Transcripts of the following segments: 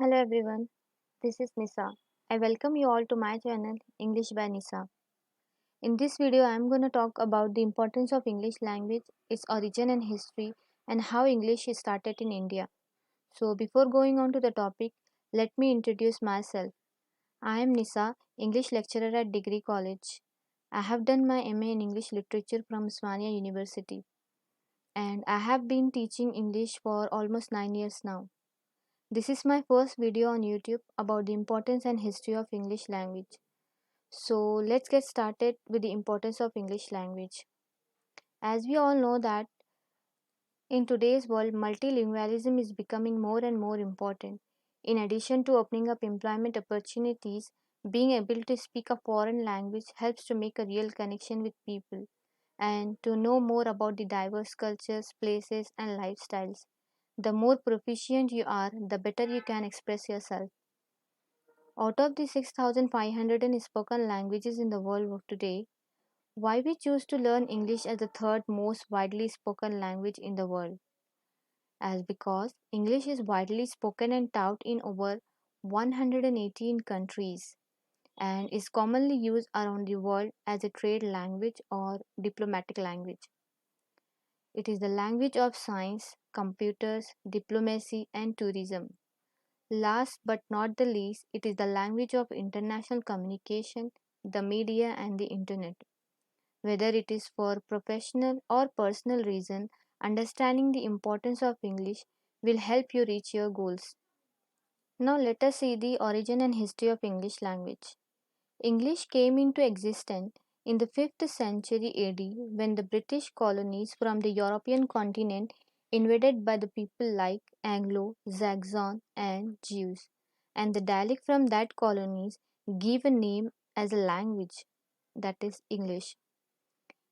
Hello everyone, this is Nisa. I welcome you all to my channel English by Nisa. In this video I am going to talk about the importance of English language, its origin and history, and how English is started in India. So before going on to the topic, let me introduce myself. I am Nisa, English lecturer at Degree College. I have done my MA in English Literature from Usmania University and I have been teaching English for almost 9 years now. This is my first video on YouTube about the importance and history of English language. So let's get started with the importance of English language. As we all know that in today's world multilingualism is becoming more and more important. In addition to opening up employment opportunities, being able to speak a foreign language helps to make a real connection with people and to know more about the diverse cultures, places and lifestyles. The more proficient you are, the better you can express yourself. Out of the 6,500 spoken languages in the world of today, why we choose to learn English as the third most widely spoken language in the world? As because English is widely spoken and taught in over 118 countries and is commonly used around the world as a trade language or diplomatic language. It is the language of science, computers, diplomacy, and tourism. Last but not the least, it is the language of international communication, the media, and the internet. Whether it is for professional or personal reason, understanding the importance of English will help you reach your goals. Now let us see the origin and history of English language. English came into existence in the 5th century AD when the British colonies from the European continent invaded by the people like Anglo, Saxon and Jews, and the dialect from that colonies gave a name as a language, that is English.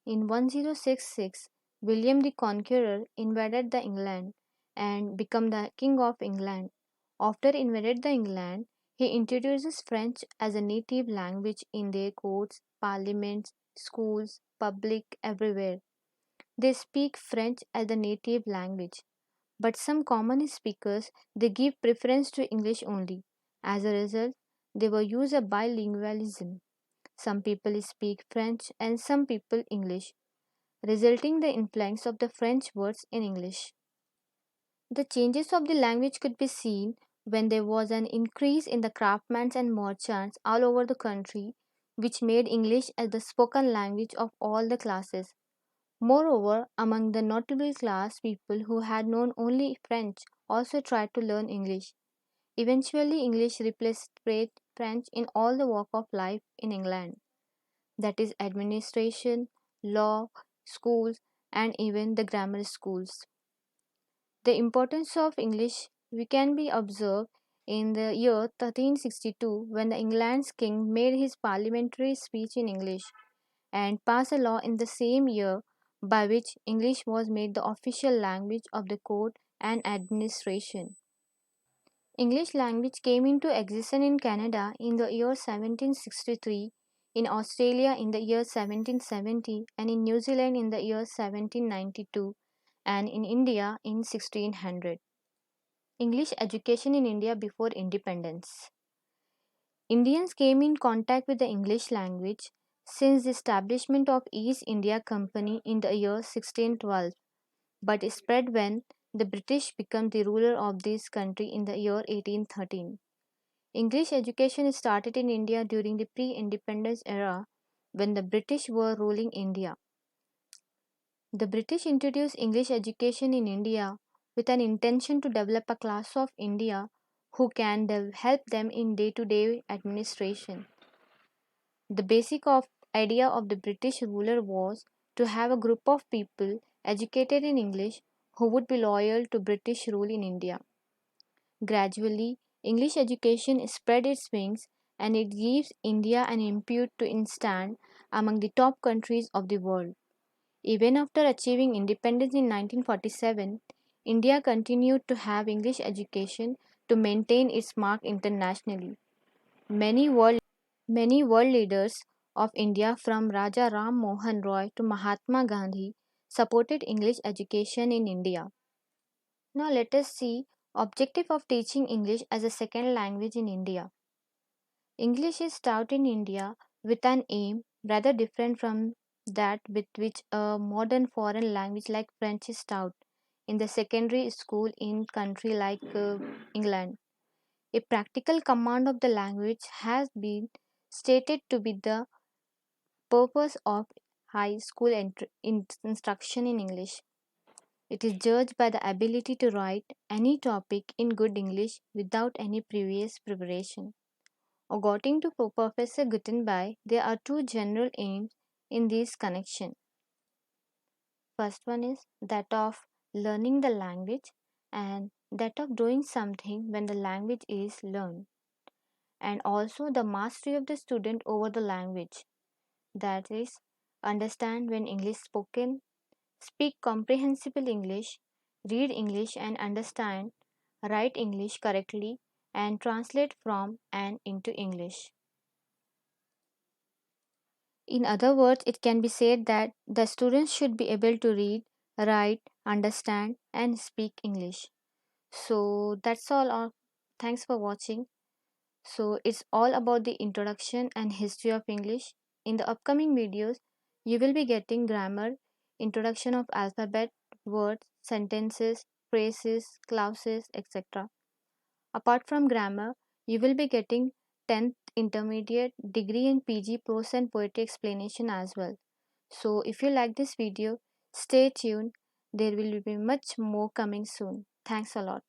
In 1066, William the Conqueror invaded the England and became the King of England. After invaded the England, he introduces French as a native language in their courts, parliaments, schools, public, everywhere. They speak French as the native language, but some common speakers they give preference to English only. As a result, they were use a bilingualism. Some people speak French and some people English, resulting the influence of the French words in English. The changes of the language could be seen when there was an increase in the craftsmen and merchants all over the country, which made English as the spoken language of all the classes. Moreover, among the notable class, people who had known only French also tried to learn English. Eventually, English replaced French in all the walk of life in England, that is, administration, law, schools, and even the grammar schools. The importance of English we can be observed in the year 1362 when the England's king made his parliamentary speech in English and passed a law in the same year by which English was made the official language of the court and administration. English language came into existence in Canada in the year 1763, in Australia in the year 1770, and in New Zealand in the year 1792, and in India in 1600. English education in India before independence. Indians came in contact with the English language since the establishment of East India Company in the year 1612, but it spread when the British became the ruler of this country in the year 1813. English education started in India during the pre-independence era when the British were ruling India. The British introduced English education in India with an intention to develop a class of India who can help them in day-to-day administration. The basic idea of the British ruler was to have a group of people educated in English who would be loyal to British rule in India. Gradually, English education spread its wings and it gives India an impute to stand among the top countries of the world. Even after achieving independence in 1947, India continued to have English education to maintain its mark internationally. Many world, many world leaders of India from Raja Ram Mohan Roy to Mahatma Gandhi supported English education in India. Now let us see Objective of teaching English as a second language in India. English is taught in India with an aim rather different from that with which a modern foreign language like French is taught in the secondary school in country like England. A practical command of the language has been stated to be the purpose of high school instruction in English. It is judged by the ability to write any topic in good English without any previous preparation. According to Professor Gutenberg, there are two general aims in this connection. First one is that of learning the language and that of doing something when the language is learned, and also the mastery of the student over the language, that is understand when English spoken, speak comprehensible English, read English and understand, write English correctly, and translate from and into English. In other words, it can be said that the students should be able to read, write, understand, and speak English. So that's all. Thanks for watching. So it's all about the introduction and history of English. In the upcoming videos, you will be getting grammar, introduction of alphabet, words, sentences, phrases, clauses, etc. Apart from grammar, you will be getting 10th intermediate degree in PG prose and poetry explanation as well. So if you like this video, stay tuned. There will be much more coming soon. Thanks a lot.